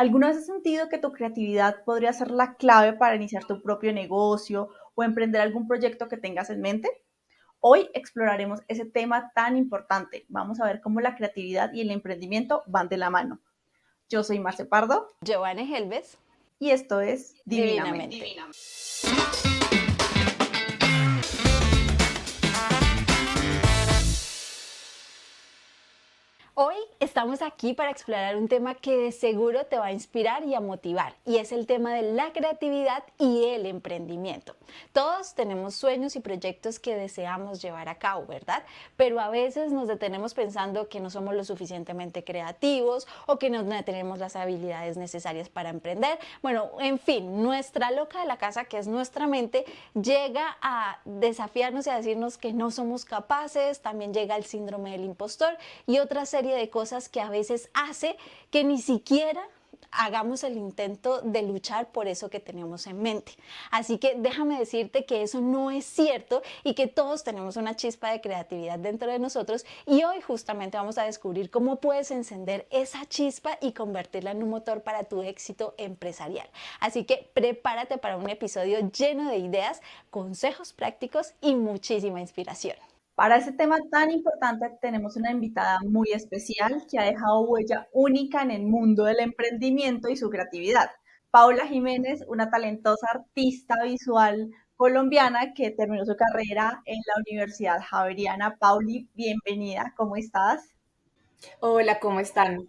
¿Alguna vez has sentido que tu creatividad podría ser la clave para iniciar tu propio negocio o emprender algún proyecto que tengas en mente? Hoy exploraremos ese tema tan importante. Vamos a ver cómo la creatividad y el emprendimiento van de la mano. Yo soy Marce Pardo Giovanni Helves, y esto es Divinamente. divinamente. Hoy estamos aquí para explorar un tema que de seguro te va a inspirar y a motivar, y es el tema de la creatividad y el emprendimiento. Todos tenemos sueños y proyectos que deseamos llevar a cabo, ¿verdad? Pero a veces nos detenemos pensando que no somos lo suficientemente creativos o que no tenemos las habilidades necesarias para emprender. Bueno, en fin, nuestra loca de la casa, que es nuestra mente, llega a desafiarnos y a decirnos que no somos capaces. También llega el síndrome del impostor y otra serie de cosas que a veces hace que ni siquiera hagamos el intento de luchar por eso que tenemos en mente. Así que déjame decirte que eso no es cierto y que todos tenemos una chispa de creatividad dentro de nosotros, y hoy justamente vamos a descubrir cómo puedes encender esa chispa y convertirla en un motor para tu éxito empresarial. Así que prepárate para un episodio lleno de ideas, consejos prácticos y muchísima inspiración. Para este tema tan importante tenemos una invitada muy especial que ha dejado huella única en el mundo del emprendimiento y su creatividad. Paula Jiménez, una talentosa artista visual colombiana que terminó su carrera en la Universidad Javeriana. Pauli, bienvenida, ¿cómo estás? Hola, ¿cómo están?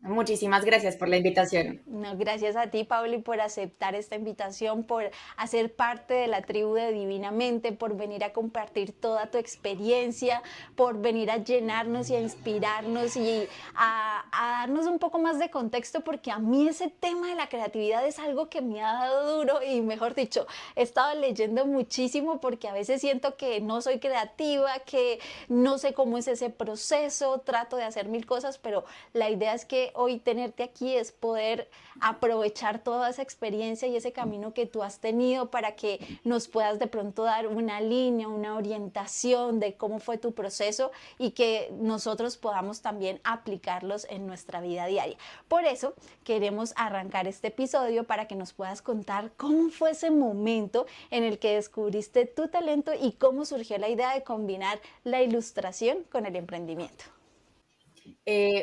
Muchísimas gracias por la invitación. No, gracias a ti, Pauli, por aceptar esta invitación, por hacer parte de la tribu de Divinamente, por venir a compartir toda tu experiencia, por venir a llenarnos y a inspirarnos y a darnos un poco más de contexto, porque a mí ese tema de la creatividad es algo que me ha dado duro y, mejor dicho, he estado leyendo muchísimo porque a veces siento que no soy creativa, que no sé cómo es ese proceso, trato de hacer mil cosas, pero la idea es que hoy tenerte aquí es poder aprovechar toda esa experiencia y ese camino que tú has tenido para que nos puedas de pronto dar una línea, una orientación de cómo fue tu proceso y que nosotros podamos también aplicarlos en nuestra vida diaria. Por eso queremos arrancar este episodio para que nos puedas contar cómo fue ese momento en el que descubriste tu talento y cómo surgió la idea de combinar la ilustración con el emprendimiento.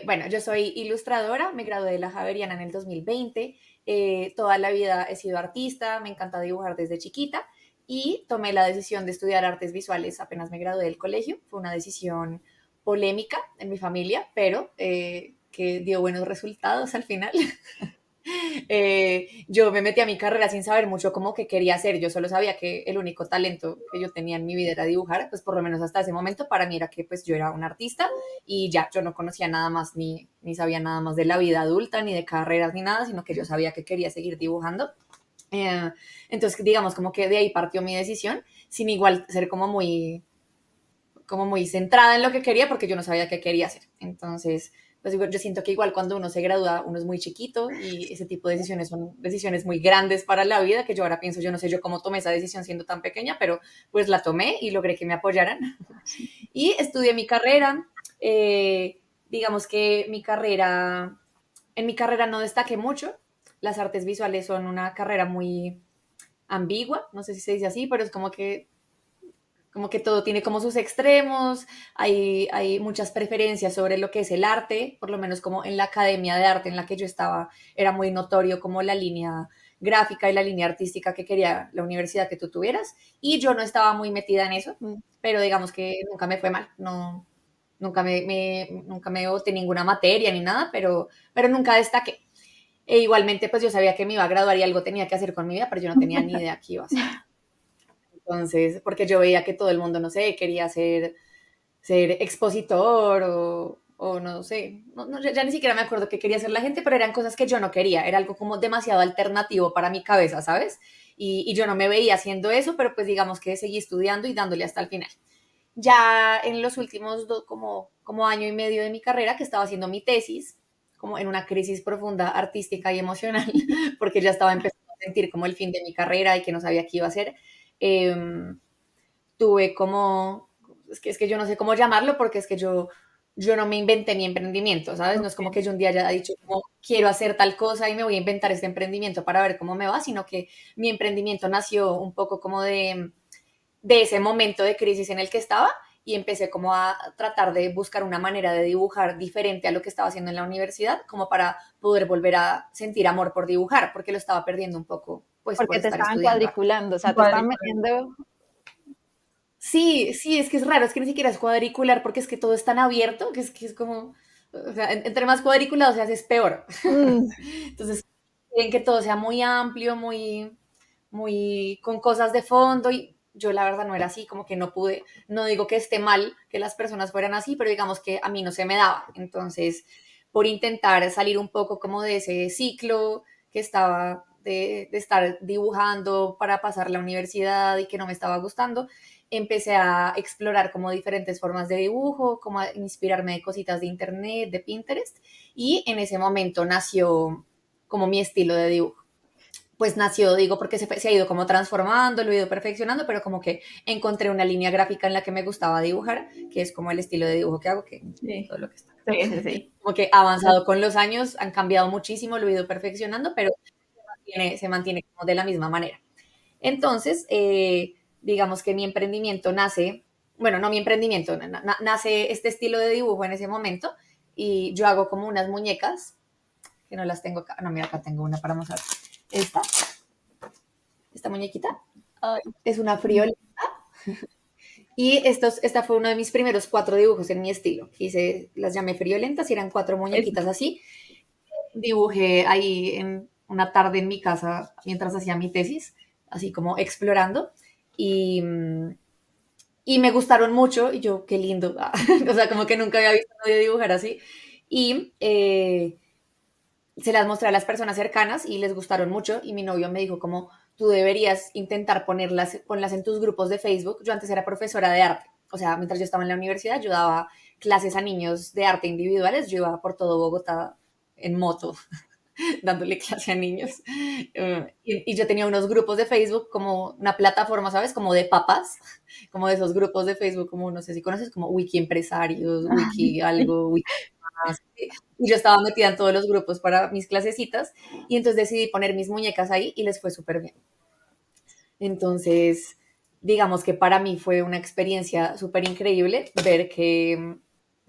Bueno, yo soy ilustradora, me gradué de la Javeriana en el 2020. Toda la vida he sido artista, me encanta dibujar desde chiquita y tomé la decisión de estudiar artes visuales apenas me gradué del colegio. Fue una decisión polémica en mi familia, pero que dio buenos resultados al final. Yo me metí a mi carrera sin saber mucho cómo que quería hacer. Yo solo sabía que el único talento que yo tenía en mi vida era dibujar, pues por lo menos hasta ese momento para mí era que pues yo era un artista y ya, yo no conocía nada más ni sabía nada más de la vida adulta, ni de carreras, ni nada, sino que yo sabía que quería seguir dibujando. Entonces, digamos, como que de ahí partió mi decisión, sin igual ser como muy centrada en lo que quería porque yo no sabía qué quería hacer. Entonces, pues yo siento que igual cuando uno se gradúa, uno es muy chiquito y ese tipo de decisiones son decisiones muy grandes para la vida, que yo ahora pienso, yo no sé yo cómo tomé esa decisión siendo tan pequeña, pero pues la tomé y logré que me apoyaran. Y estudié mi carrera. Digamos que en mi carrera no destaqué mucho. Las artes visuales son una carrera muy ambigua, no sé si se dice así, pero es como que todo tiene como sus extremos, hay muchas preferencias sobre lo que es el arte, por lo menos como en la academia de arte en la que yo estaba, era muy notorio como la línea gráfica y la línea artística que quería la universidad que tú tuvieras, y yo no estaba muy metida en eso, pero digamos que nunca me fue mal, no, nunca me boté ninguna materia ni nada, pero nunca destaqué. E igualmente, pues yo sabía que me iba a graduar y algo tenía que hacer con mi vida, pero yo no tenía ni idea qué iba a hacer. Entonces, porque yo veía que todo el mundo, no sé, quería ser expositor o no sé, ya ni siquiera me acuerdo qué quería hacer la gente, pero eran cosas que yo no quería, era algo como demasiado alternativo para mi cabeza, ¿sabes? Y yo no me veía haciendo eso, pero pues digamos que seguí estudiando y dándole hasta el final. Ya en los últimos como año y medio de mi carrera, que estaba haciendo mi tesis, como en una crisis profunda artística y emocional, porque ya estaba empezando a sentir como el fin de mi carrera y que no sabía qué iba a hacer, eh, tuve como, es que yo no sé cómo llamarlo, porque es que yo yo no me inventé mi emprendimiento, ¿sabes? No es como que yo un día haya dicho como quiero hacer tal cosa y me voy a inventar este emprendimiento para ver cómo me va, sino que mi emprendimiento nació un poco como de ese momento de crisis en el que estaba y empecé como a tratar de buscar una manera de dibujar diferente a lo que estaba haciendo en la universidad, como para poder volver a sentir amor por dibujar, porque lo estaba perdiendo un poco, pues por Porque te estar estaban estudiando arte. cuadriculando, o sea, te estaban Cuadrícula. metiendo. Sí, sí, es que es raro, es que ni siquiera es cuadricular porque es que todo es tan abierto que es como, o sea, entre más cuadriculado se hace es peor. Mm, Entonces, quieren que todo sea muy amplio, muy con cosas de fondo y yo la verdad no era así, como que no pude, no digo que esté mal que las personas fueran así, pero digamos que a mí no se me daba. Entonces, por intentar salir un poco como de ese ciclo que estaba de estar dibujando para pasar la universidad y que no me estaba gustando, empecé a explorar como diferentes formas de dibujo, como a inspirarme de cositas de internet, de Pinterest, y en ese momento nació como mi estilo de dibujo. Pues nació, digo, porque se ha ido como transformando, lo he ido perfeccionando, pero como que encontré una línea gráfica en la que me gustaba dibujar, que es como el estilo de dibujo que hago, que Sí, todo lo que está. sí, sí, sí. Como que ha avanzado con los años, han cambiado muchísimo, lo he ido perfeccionando, pero se mantiene como de la misma manera. Entonces, digamos que mi emprendimiento nace, bueno, no mi emprendimiento, nace este estilo de dibujo en ese momento y yo hago como unas muñecas, que no las tengo acá, no, mira, acá tengo una para mostrar. Esta, esta muñequita ay, es una friolera y esta fue uno de mis primeros 4 dibujos en mi estilo. Hice, las llamé friolentas y eran 4 muñequitas así. Dibujé ahí en una tarde en mi casa mientras hacía mi tesis, así como explorando. Y, y me gustaron mucho y yo, qué lindo. O sea, como que nunca había visto a nadie dibujar así. Y se las mostré a las personas cercanas y les gustaron mucho y mi novio me dijo como tú deberías intentar ponlas en tus grupos de Facebook. Yo antes era profesora de arte, o sea, mientras yo estaba en la universidad yo daba clases a niños de arte individuales, yo iba por todo Bogotá en moto dándole clase a niños. Y yo tenía unos grupos de Facebook como una plataforma, ¿sabes? Como de papas, como de esos grupos de Facebook, como no sé si conoces, como Wiki Empresarios, Wiki Sí. algo, Wiki más. Y yo estaba metida en todos los grupos para mis clasecitas y entonces decidí poner mis muñecas ahí y les fue súper bien. Entonces, digamos que para mí fue una experiencia súper increíble ver que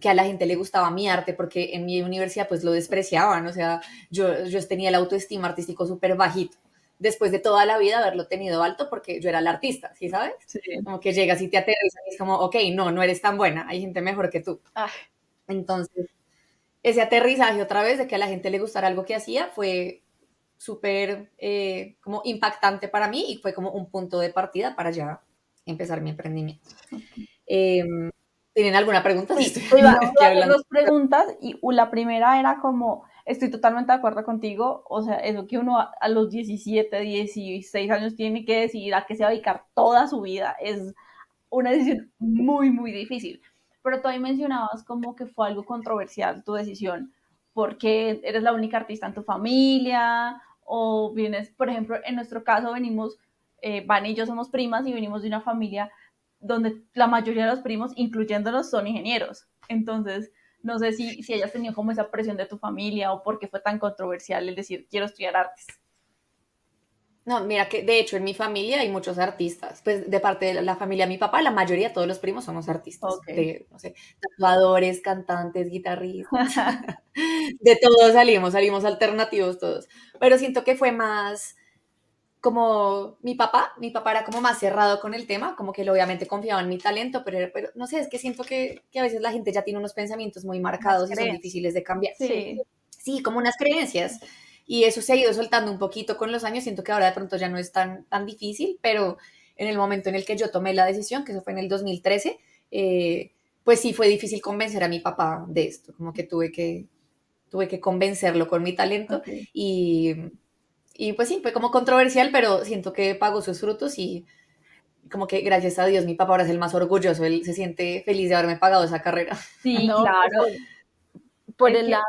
a la gente le gustaba mi arte porque en mi universidad pues lo despreciaban, o sea, yo tenía el autoestima artístico súper bajito, después de toda la vida haberlo tenido alto porque yo era la artista, ¿sí sabes? Sí. Como que llegas y te aterrizas y es como, ok, no, no eres tan buena, hay gente mejor que tú. ay, Entonces, ese aterrizaje otra vez de que a la gente le gustara algo que hacía fue súper como impactante para mí y fue como un punto de partida para ya empezar mi emprendimiento. Eh, ¿Tienen alguna pregunta? Sí, Estoy te iba aquí a hacer hablando. dos preguntas y la primera era como, estoy totalmente de acuerdo contigo, o sea, eso que uno a los 17, 16 años tiene que decidir a qué se va a dedicar toda su vida es una decisión muy, muy difícil. Pero tú ahí mencionabas como que fue algo controversial tu decisión, porque eres la única artista en tu familia, o vienes, por ejemplo, en nuestro caso venimos, Van y yo somos primas y venimos de una familia donde la mayoría de los primos, incluyéndonos, son ingenieros. Entonces, no sé si hayas tenido como esa presión de tu familia o por qué fue tan controversial el decir quiero estudiar artes. No, mira que de hecho en mi familia hay muchos artistas. Pues de parte de la familia de mi papá, la mayoría, todos los primos somos artistas. Ok. De, no sé, tatuadores, cantantes, guitarristas. De todos salimos alternativos todos. Pero siento que fue más como mi papá era como más cerrado con el tema, como que él obviamente confiaba en mi talento, pero no sé, es que siento que a veces la gente ya tiene unos pensamientos muy Las marcados y son creencias. difíciles de cambiar. sí. Sí, como unas creencias. Y eso se ha ido soltando un poquito con los años, siento que ahora de pronto ya no es tan difícil, pero en el momento en el que yo tomé la decisión, que eso fue en el 2013, pues sí fue difícil convencer a mi papá de esto, como que tuve que convencerlo con mi talento Okay. y, y pues sí, fue como controversial, pero siento que pagó sus frutos y como que gracias a Dios mi papá ahora es el más orgulloso, él se siente feliz de haberme pagado esa carrera. Sí, No, pues claro. por Es el que, lado,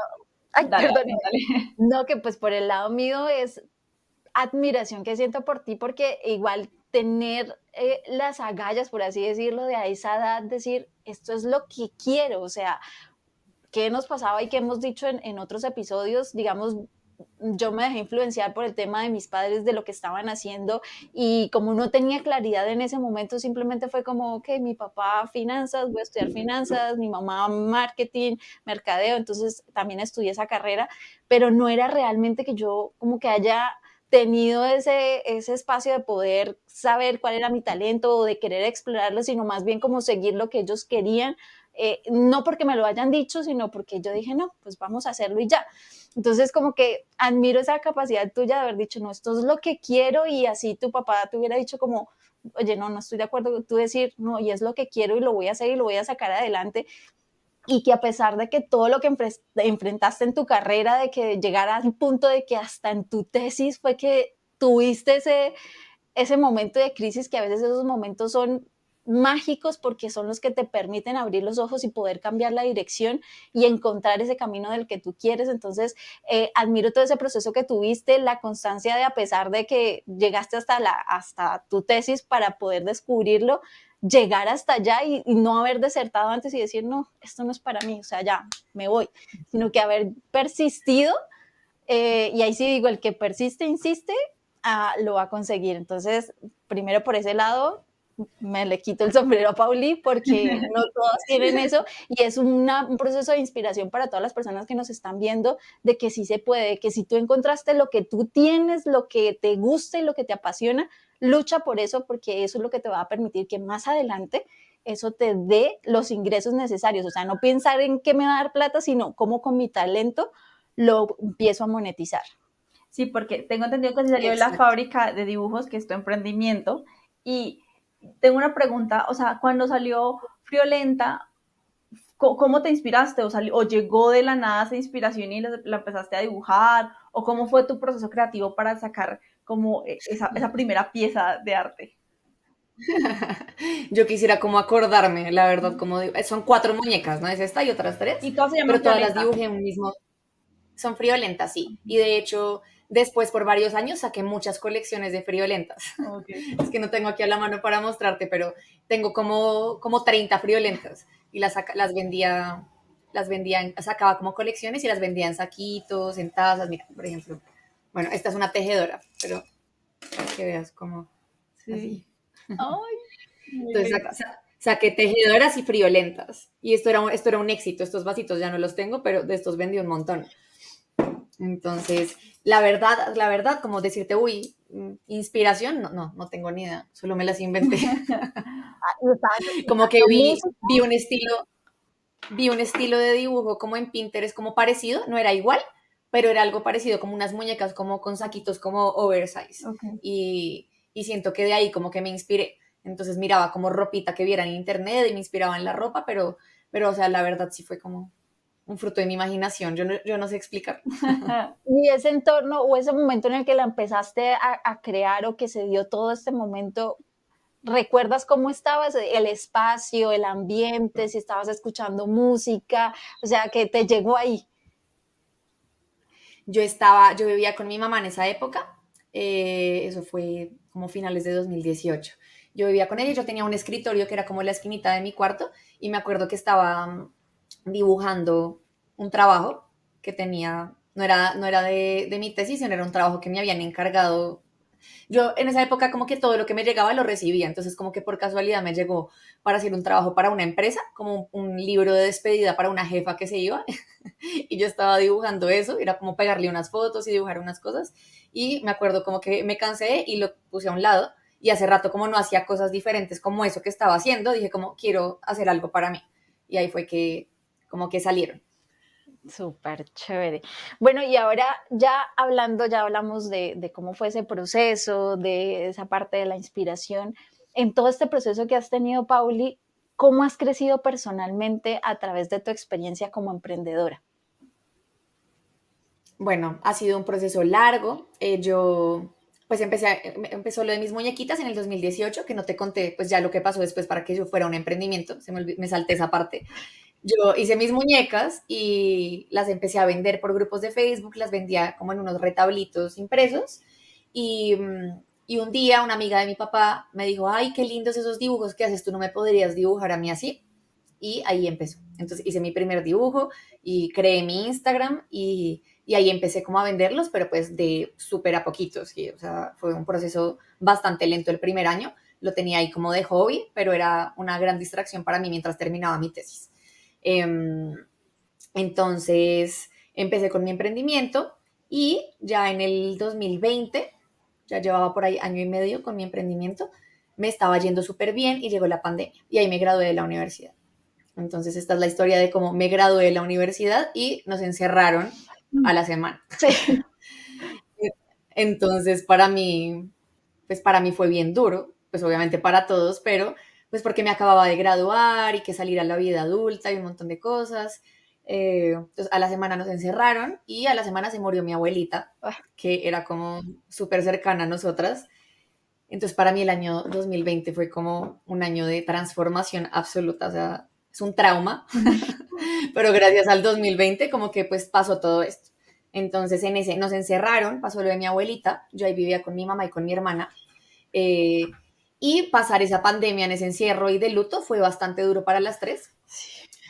ay, dale, perdón, dale, dale. no, que pues por el lado mío es admiración que siento por ti, porque igual tener las agallas, por así decirlo, de a esa edad, decir, esto es lo que quiero, o sea, ¿qué nos pasaba y qué hemos dicho en otros episodios? Digamos, yo me dejé influenciar por el tema de mis padres, de lo que estaban haciendo, y como no tenía claridad en ese momento, simplemente fue como, ok, mi papá finanzas, voy a estudiar finanzas, mi mamá marketing, mercadeo, entonces también estudié esa carrera, pero no era realmente que yo como que haya tenido ese espacio de poder saber cuál era mi talento o de querer explorarlo, sino más bien como seguir lo que ellos querían, no porque me lo hayan dicho, sino porque yo dije, no, pues vamos a hacerlo y ya. Entonces, como que admiro esa capacidad tuya de haber dicho, no, esto es lo que quiero, y así tu papá te hubiera dicho como, oye, no, no estoy de acuerdo, tú decir, no, y es lo que quiero y lo voy a hacer y lo voy a sacar adelante, y que a pesar de que todo lo que enfrentaste en tu carrera, de que llegara al punto de que hasta en tu tesis fue que tuviste ese momento de crisis, que a veces esos momentos son mágicos porque son los que te permiten abrir los ojos y poder cambiar la dirección y encontrar ese camino del que tú quieres. Entonces, admiro todo ese proceso que tuviste, la constancia de, a pesar de que llegaste hasta tu tesis para poder descubrirlo, llegar hasta allá y no haber desertado antes y decir, no, esto no es para mí, o sea, ya me voy, sino que haber persistido, y ahí sí digo, el que persiste, insiste, lo va a conseguir. Entonces, primero por ese lado, me le quito el sombrero a Pauli, porque no todos tienen eso, y es un proceso de inspiración para todas las personas que nos están viendo, de que sí se puede, que si tú encontraste lo que tú tienes, lo que te gusta y lo que te apasiona, lucha por eso, porque eso es lo que te va a permitir que más adelante eso te dé los ingresos necesarios. O sea, no pensar en qué me va a dar plata, sino cómo con mi talento lo empiezo a monetizar. Sí, porque tengo entendido que se salió de la Exacto. fábrica de dibujos, que es tu emprendimiento, y tengo una pregunta, o sea, cuando salió Friolenta, ¿cómo te inspiraste? ¿O llegó de la nada esa inspiración y la empezaste a dibujar? ¿O cómo fue tu proceso creativo para sacar como esa primera pieza de arte? Yo quisiera como acordarme, la verdad, como son 4 muñecas, ¿no? Es esta y otras 3, Y todas se llaman pero todas las Friolenta. dibujé en un mismo. Son friolentas, sí. Y de hecho, después por varios años saqué muchas colecciones de friolentas. Ok. Es que no tengo aquí a la mano para mostrarte, pero tengo como 30 friolentas y las vendía, sacaba como colecciones y las vendía en saquitos, en tazas. Mira, por ejemplo, bueno, esta es una tejedora, pero para que veas como Sí. así. Ay, muy Entonces linda. saqué tejedoras y friolentas. Y esto era un éxito. Estos vasitos ya no los tengo, pero de estos vendí un montón. Entonces, la verdad, como decirte, uy, inspiración, no, no, no tengo ni idea, solo me las inventé. Y estabas Como que escuchando vi, música. vi un estilo, vi un estilo de dibujo como en Pinterest, como parecido, no era igual, pero era algo parecido, como unas muñecas como con saquitos como oversize. Ok. Y siento que de ahí como que me inspiré. Entonces miraba como ropita que viera en internet y me inspiraba en la ropa, pero o sea, la verdad sí fue como un fruto de mi imaginación, yo no sé explicar. Y ese entorno o ese momento en el que la empezaste a crear, o que se dio todo este momento, ¿recuerdas cómo estabas? El espacio, el ambiente, si estabas escuchando música, o sea, que te llegó ahí. Yo vivía con mi mamá en esa época, eso fue como finales de 2018. Yo vivía con ella y yo tenía un escritorio que era como la esquinita de mi cuarto y me acuerdo que estaba dibujando un trabajo que tenía, no era de mi tesis, sino era un trabajo que me habían encargado. Yo en esa época como que todo lo que me llegaba lo recibía, entonces como que por casualidad me llegó para hacer un trabajo para una empresa, como un libro de despedida para una jefa que se iba, y yo estaba dibujando eso, era como pegarle unas fotos y dibujar unas cosas, y me acuerdo como que me cansé y lo puse a un lado, y hace rato como no hacía cosas diferentes como eso que estaba haciendo, dije como quiero hacer algo para mí, y ahí fue que como que salieron. Súper chévere. Bueno, y ahora ya hablamos de cómo fue ese proceso, de esa parte de la inspiración. En todo este proceso que has tenido, Pauli, ¿cómo has crecido personalmente a través de tu experiencia como emprendedora? Bueno, ha sido un proceso largo. Yo, pues empezó lo de mis muñequitas en el 2018, que no te conté, pues ya lo que pasó después para que yo fuera un emprendimiento. Me salté esa parte. Yo hice mis muñecas y las empecé a vender por grupos de Facebook, las vendía como en unos retablitos impresos. Y un día una amiga de mi papá me dijo, ay, qué lindos esos dibujos que haces, tú no me podrías dibujar a mí así. y ahí empezó. Entonces hice mi primer dibujo y creé mi Instagram y ahí empecé como a venderlos, pero pues de súper a poquitos, ¿sí? O sea, fue un proceso bastante lento el primer año, lo tenía ahí como de hobby, pero era una gran distracción para mí mientras terminaba mi tesis. Entonces empecé con mi emprendimiento y ya en el 2020, ya llevaba por ahí año y medio con mi emprendimiento, me estaba yendo súper bien y llegó la pandemia y ahí me gradué de la universidad. Entonces esta es la historia de cómo me gradué de la universidad y nos encerraron a la semana. Sí. Entonces para mí fue bien duro, pues obviamente para todos, pero pues porque me acababa de graduar y que salir a la vida adulta y un montón de cosas. Entonces a la semana nos encerraron y a la semana se murió mi abuelita, que era como súper cercana a nosotras. Entonces para mí el año 2020 fue como un año de transformación absoluta, o sea, es un trauma, pero gracias al 2020 como que pues pasó todo esto. Entonces en ese nos encerraron, pasó lo de mi abuelita, yo ahí vivía con mi mamá y con mi hermana, eh, y pasar esa pandemia en ese encierro y de luto fue bastante duro para las tres,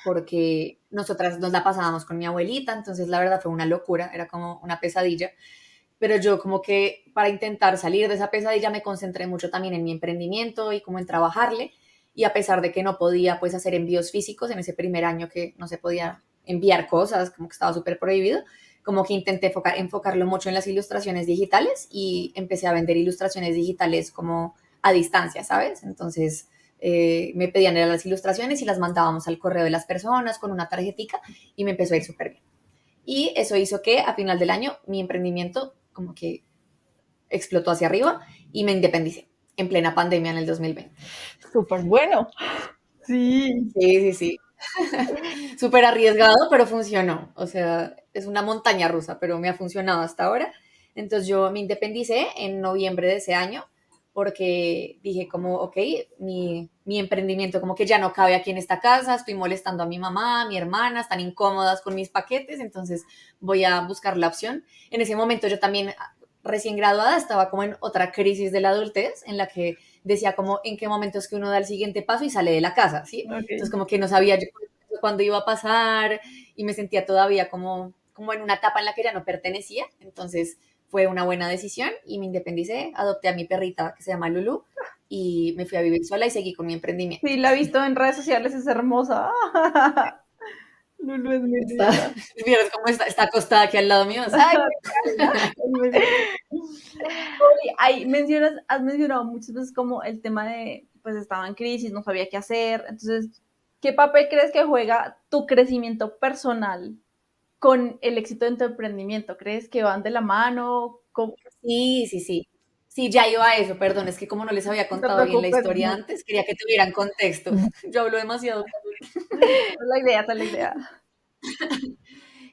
porque nosotras nos la pasábamos con mi abuelita, entonces la verdad fue una locura, era como una pesadilla, pero yo como que para intentar salir de esa pesadilla me concentré mucho también en mi emprendimiento y como en trabajarle, y a pesar de que no podía pues hacer envíos físicos en ese primer año que no se podía enviar cosas, como que estaba súper prohibido, como que intenté enfocarlo mucho en las ilustraciones digitales y empecé a vender ilustraciones digitales como a distancia, ¿sabes? Entonces me pedían las ilustraciones y las mandábamos al correo de las personas con una tarjetica y me empezó a ir súper bien. Y eso hizo que a final del año mi emprendimiento como que explotó hacia arriba y me independicé en plena pandemia en el 2020. Súper bueno. Sí. Sí, sí, sí. Súper arriesgado, pero funcionó. O sea, es una montaña rusa, pero me ha funcionado hasta ahora. Entonces yo me independicé en noviembre de ese año porque dije como, ok, mi emprendimiento como que ya no cabe aquí en esta casa, estoy molestando a mi mamá, a mi hermana, están incómodas con mis paquetes, entonces voy a buscar la opción. En ese momento yo también, recién graduada, estaba como en otra crisis de la adultez en la que decía como en qué momento es que uno da el siguiente paso y sale de la casa, ¿sí? Entonces Ok. como que no sabía yo cuándo iba a pasar y me sentía todavía como en una etapa en la que ya no pertenecía, entonces fue una buena decisión y me independicé, adopté a mi perrita que se llama Lulu y me fui a vivir sola y seguí con mi emprendimiento. Sí, la he visto en redes sociales, es hermosa. Lulu es muy Está, linda. ¿vieron cómo está acostada aquí al lado mío? Ay, Es muy linda. Oye, ahí has mencionado muchas veces como el tema de, pues estaba en crisis, no sabía qué hacer. Entonces, ¿qué papel crees que juega tu crecimiento personal con el éxito de tu emprendimiento? ¿Crees que van de la mano? ¿Cómo? Sí, sí, sí. Sí, ya iba a eso, perdón, es que como no les había No te contado bien la preocupes, historia no. antes, quería que tuvieran contexto. Yo hablo demasiado. Esa es la idea, esa es la idea.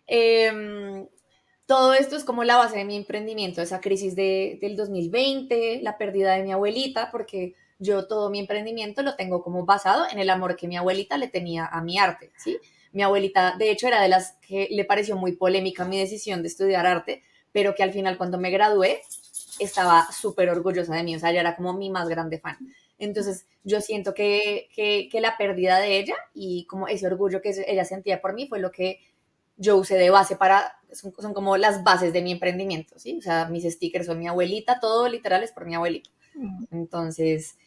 Eh, Todo esto es como la base de mi emprendimiento, esa crisis del 2020, la pérdida de mi abuelita, porque yo todo mi emprendimiento lo tengo como basado en el amor que mi abuelita le tenía a mi arte, ¿sí? Mi abuelita, de hecho, era de las que le pareció muy polémica mi decisión de estudiar arte, pero que al final cuando me gradué estaba súper orgullosa de mí, o sea, ella era como mi más grande fan. Entonces, yo siento que la pérdida de ella y como ese orgullo que ella sentía por mí fue lo que yo usé de base son como las bases de mi emprendimiento, ¿sí? O sea, mis stickers son mi abuelita, todo literal es por mi abuelita. Entonces,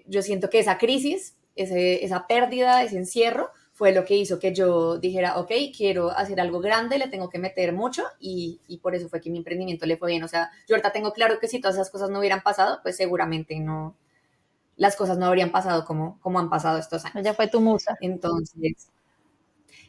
yo siento que esa crisis, esa pérdida, ese encierro, fue lo que hizo que yo dijera, ok, quiero hacer algo grande, le tengo que meter mucho y por eso fue que mi emprendimiento le fue bien. O sea, yo ahorita tengo claro que si todas esas cosas no hubieran pasado, pues seguramente no, las cosas no habrían pasado como han pasado estos ella años. fue tu musa. Entonces,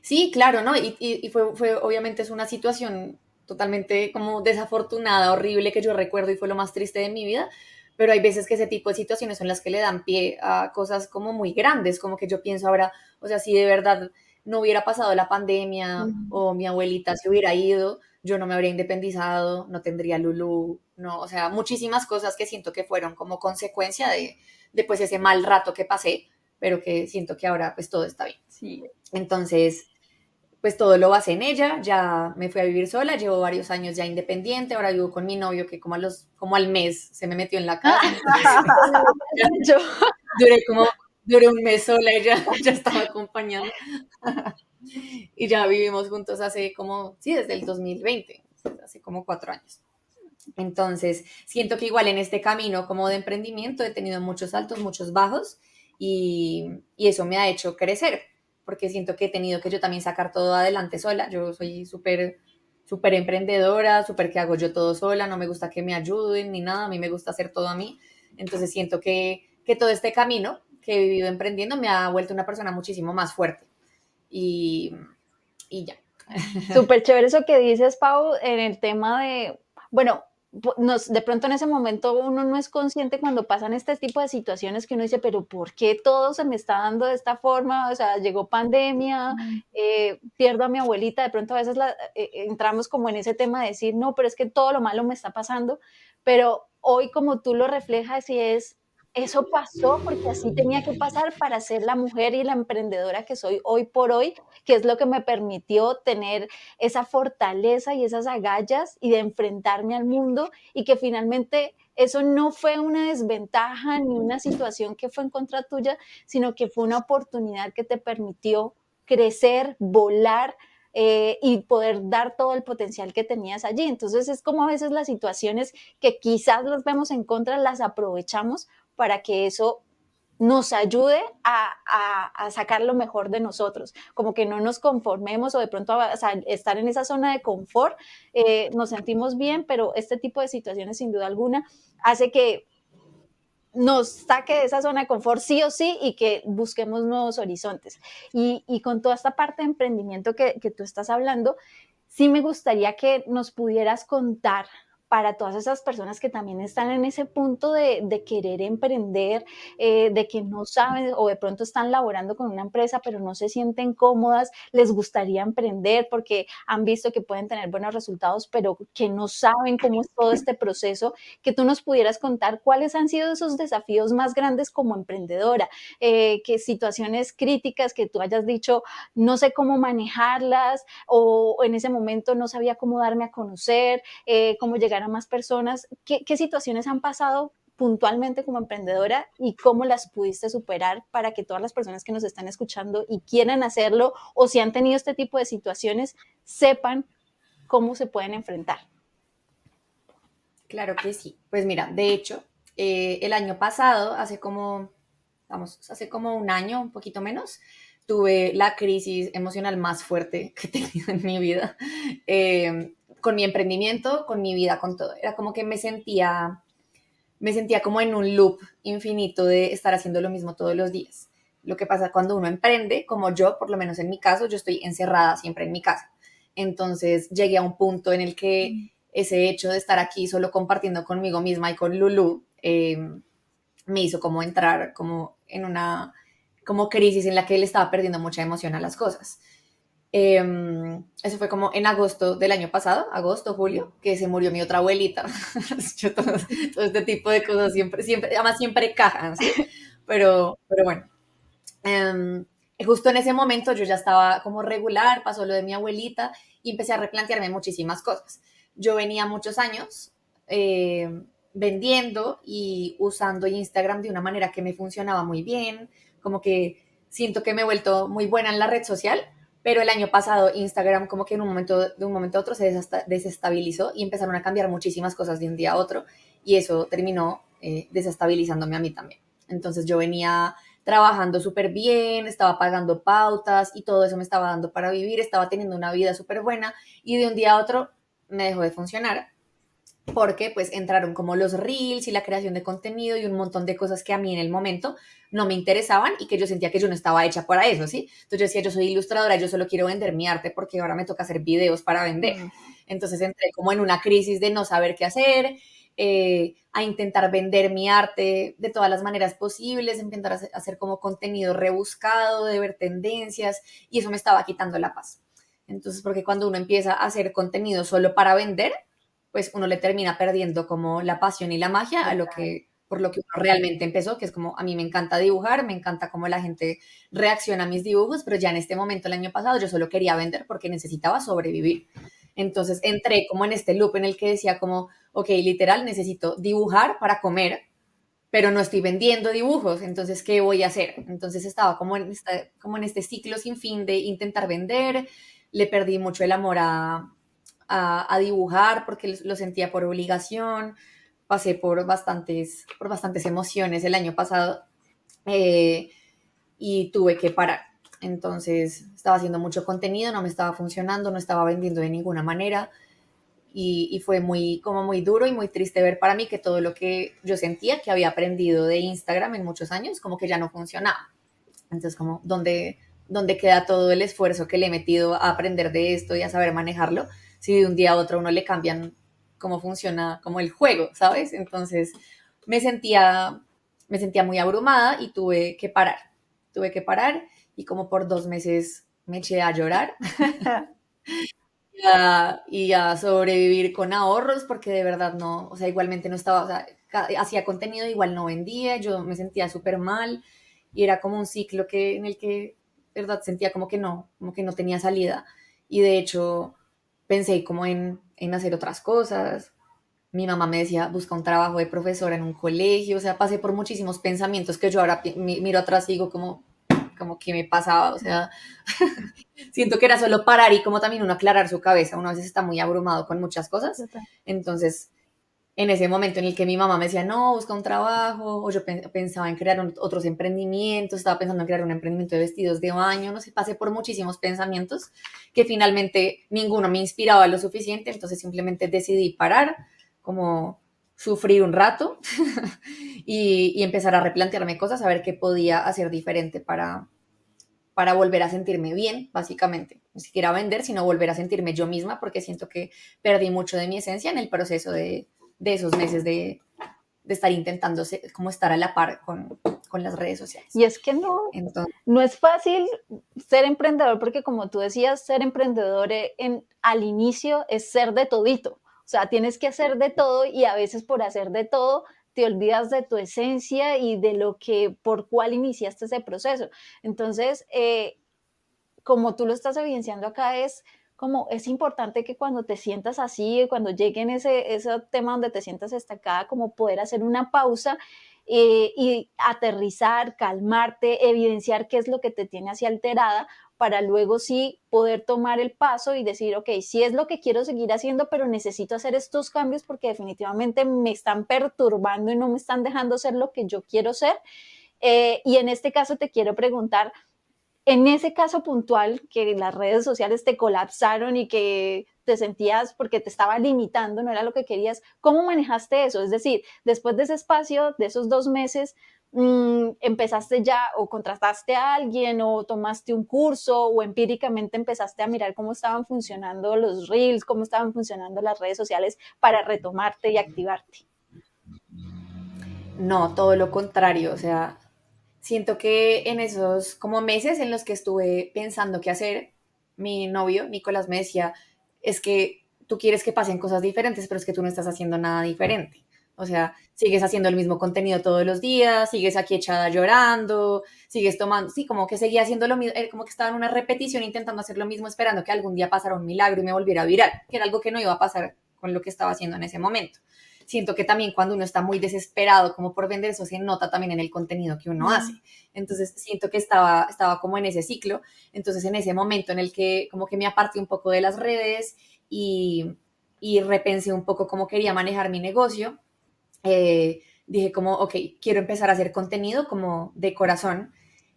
sí, claro, ¿no? Y fue, obviamente es una situación totalmente como desafortunada, horrible, que yo recuerdo y fue lo más triste de mi vida, pero hay veces que ese tipo de situaciones son las que le dan pie a cosas como muy grandes, como que yo pienso ahora, o sea, si de verdad no hubiera pasado la pandemia o mi abuelita se hubiera ido, yo no me habría independizado, no tendría Lulu, no, o sea, muchísimas cosas que siento que fueron como consecuencia de pues ese mal rato que pasé, pero que siento que ahora pues todo está bien. Sí. Entonces, pues todo lo basé en ella, ya me fui a vivir sola, llevo varios años ya independiente, ahora vivo con mi novio que como al mes se me metió en la casa, entonces ya Yo, duré como duré un mes sola y ya, ya estaba acompañando. Y ya vivimos juntos hace como, sí, desde el 2020, hace como 4 años. Entonces, siento que igual en este camino como de emprendimiento he tenido muchos altos, muchos bajos y eso me ha hecho crecer, porque siento que he tenido que yo también sacar todo adelante sola. Yo soy súper emprendedora, súper que hago yo todo sola, no me gusta que me ayuden ni nada, a mí me gusta hacer todo a mí. Entonces siento que todo este camino que he vivido emprendiendo me ha vuelto una persona muchísimo más fuerte y, y ya. Súper chévere eso que dices, Pau, en el tema de, bueno, de pronto en ese momento uno no es consciente cuando pasan este tipo de situaciones que uno dice, pero ¿por qué todo se me está dando de esta forma? O sea, llegó pandemia, pierdo a mi abuelita, de pronto a veces entramos como en ese tema de decir, no, pero es que todo lo malo me está pasando, pero hoy como tú lo reflejas y es, eso pasó porque así tenía que pasar para ser la mujer y la emprendedora que soy hoy por hoy, que es lo que me permitió tener esa fortaleza y esas agallas y de enfrentarme al mundo y que finalmente eso no fue una desventaja ni una situación que fue en contra tuya, sino que fue una oportunidad que te permitió crecer, volar, y poder dar todo el potencial que tenías allí. Entonces es como a veces las situaciones que quizás las vemos en contra, las aprovechamos para que eso nos ayude a sacar lo mejor de nosotros, como que no nos conformemos o de pronto o sea, estar en esa zona de confort, nos sentimos bien, pero este tipo de situaciones sin duda alguna hace que nos saque de esa zona de confort sí o sí y que busquemos nuevos horizontes. Y con toda esta parte de emprendimiento que tú estás hablando, sí me gustaría que nos pudieras contar para todas esas personas que también están en ese punto de querer emprender, de que no saben o de pronto están laborando con una empresa, pero no se sienten cómodas, les gustaría emprender porque han visto que pueden tener buenos resultados, pero que no saben cómo es todo este proceso, que tú nos pudieras contar cuáles han sido esos desafíos más grandes como emprendedora, que situaciones críticas que tú hayas dicho, no sé cómo manejarlas, o en ese momento no sabía cómo darme a conocer, cómo llegar a más personas. ¿Qué situaciones han pasado puntualmente como emprendedora y cómo las pudiste superar para que todas las personas que nos están escuchando y quieran hacerlo o si han tenido este tipo de situaciones sepan cómo se pueden enfrentar? Claro que sí. Pues mira, de hecho, el año pasado, hace como un año, un poquito menos, tuve la crisis emocional más fuerte que he tenido en mi vida, con mi emprendimiento, con mi vida, con todo. Era como que me sentía como en un loop infinito de estar haciendo lo mismo todos los días. Lo que pasa cuando uno emprende, como yo, por lo menos en mi caso, yo estoy encerrada siempre en mi casa. Entonces llegué a un punto en el que ese hecho de estar aquí solo compartiendo conmigo misma y con Lulu me hizo como entrar como en una como crisis en la que le estaba perdiendo mucha emoción a las cosas. Eso fue como en agosto del año pasado, agosto, julio, que se murió mi otra abuelita. Yo todo este tipo de cosas siempre, además siempre cajan, ¿sí? Pero bueno, um, justo en ese momento yo ya estaba como regular, pasó lo de mi abuelita y empecé a replantearme muchísimas cosas. Yo venía muchos años vendiendo y usando Instagram de una manera que me funcionaba muy bien, como que siento que me he vuelto muy buena en la red social, pero el año pasado Instagram como que de un momento a otro se desestabilizó y empezaron a cambiar muchísimas cosas de un día a otro y eso terminó desestabilizándome a mí también. Entonces yo venía trabajando súper bien, estaba pagando pautas y todo eso me estaba dando para vivir, estaba teniendo una vida súper buena y de un día a otro me dejó de funcionar porque pues entraron como los reels y la creación de contenido y un montón de cosas que a mí en el momento no me interesaban y que yo sentía que yo no estaba hecha para eso, ¿sí? Entonces yo decía, yo soy ilustradora, yo solo quiero vender mi arte porque ahora me toca hacer videos para vender. Entonces entré como en una crisis de no saber qué hacer, a intentar vender mi arte de todas las maneras posibles, intentar hacer como contenido rebuscado, de ver tendencias, y eso me estaba quitando la paz. Entonces, porque cuando uno empieza a hacer contenido solo para vender, pues uno le termina perdiendo como la pasión y la magia a lo que, por lo que uno realmente empezó, que es como a mí me encanta dibujar, me encanta cómo la gente reacciona a mis dibujos, pero ya en este momento, el año pasado, yo solo quería vender porque necesitaba sobrevivir. Entonces entré como en este loop en el que decía como, ok, literal, necesito dibujar para comer, pero no estoy vendiendo dibujos, entonces, ¿qué voy a hacer? Entonces estaba como en este ciclo sin fin de intentar vender, le perdí mucho el amor a dibujar porque lo sentía por obligación, pasé por bastantes emociones el año pasado, eh, y tuve que parar. Entonces estaba haciendo mucho contenido, no me estaba funcionando, no estaba vendiendo de ninguna manera y fue muy duro y muy triste ver para mí que todo lo que yo sentía que había aprendido de Instagram en muchos años como que ya no funcionaba. Entonces como, ¿dónde queda todo el esfuerzo que le he metido a aprender de esto y a saber manejarlo? Si de un día a otro a uno le cambian cómo funciona como el juego, ¿sabes? Entonces me sentía, me sentía muy abrumada y tuve que parar y como por 2 meses me eché a llorar y a sobrevivir con ahorros porque de verdad no, o sea, igualmente no estaba, o sea, hacía contenido, igual no vendía, yo me sentía súper mal y era como un ciclo en el que, de verdad, sentía como que no tenía salida y de hecho pensé como en hacer otras cosas. Mi mamá me decía, busca un trabajo de profesora en un colegio, o sea, pasé por muchísimos pensamientos que yo ahora miro atrás y digo como que me pasaba, o sea, siento que era solo parar y como también uno aclarar su cabeza, uno a veces está muy abrumado con muchas cosas, Total. entonces en ese momento en el que mi mamá me decía, no, busca un trabajo, o yo pensaba en crear otros emprendimientos, estaba pensando en crear un emprendimiento de vestidos de baño, no sé, pasé por muchísimos pensamientos que finalmente ninguno me inspiraba lo suficiente, entonces simplemente decidí parar, como sufrir un rato y empezar a replantearme cosas, a ver qué podía hacer diferente para volver a sentirme bien, básicamente. Ni siquiera vender, sino volver a sentirme yo misma, porque siento que perdí mucho de mi esencia en el proceso de esos meses de estar intentando como estar a la par con las redes sociales. Y es que no, Entonces, no es fácil ser emprendedor porque como tú decías, ser emprendedor al inicio es ser de todito. O sea, tienes que hacer de todo y a veces por hacer de todo te olvidas de tu esencia y de lo que, por cuál iniciaste ese proceso. Entonces, como tú lo estás evidenciando acá, es como es importante que cuando te sientas así, cuando llegue en ese tema donde te sientas estancada, como poder hacer una pausa y aterrizar, calmarte, evidenciar qué es lo que te tiene así alterada para luego sí poder tomar el paso y decir, ok, sí es lo que quiero seguir haciendo, pero necesito hacer estos cambios porque definitivamente me están perturbando y no me están dejando ser lo que yo quiero ser. Y en este caso te quiero preguntar, en ese caso puntual, que las redes sociales te colapsaron y que te sentías porque te estaba limitando, no era lo que querías, ¿cómo manejaste eso? Es decir, después de ese espacio, de esos 2 meses, empezaste ya o contrataste a alguien o tomaste un curso o empíricamente empezaste a mirar cómo estaban funcionando los reels, cómo estaban funcionando las redes sociales para retomarte y activarte. no, todo lo contrario, o sea, siento que en esos como meses en los que estuve pensando qué hacer, mi novio, Nicolás, me decía, es que tú quieres que pasen cosas diferentes, pero es que tú no estás haciendo nada diferente. O sea, sigues haciendo el mismo contenido todos los días, sigues aquí echada llorando, sigues tomando, sí, como que seguía haciendo lo mismo, como que estaba en una repetición intentando hacer lo mismo, esperando que algún día pasara un milagro y me volviera viral, que era algo que no iba a pasar con lo que estaba haciendo en ese momento. Siento que también cuando uno está muy desesperado como por vender, eso se nota también en el contenido que uno hace. Entonces siento que estaba como en ese ciclo, entonces en ese momento en el que como que me aparté un poco de las redes y repensé un poco cómo quería manejar mi negocio, dije como, ok, quiero empezar a hacer contenido como de corazón.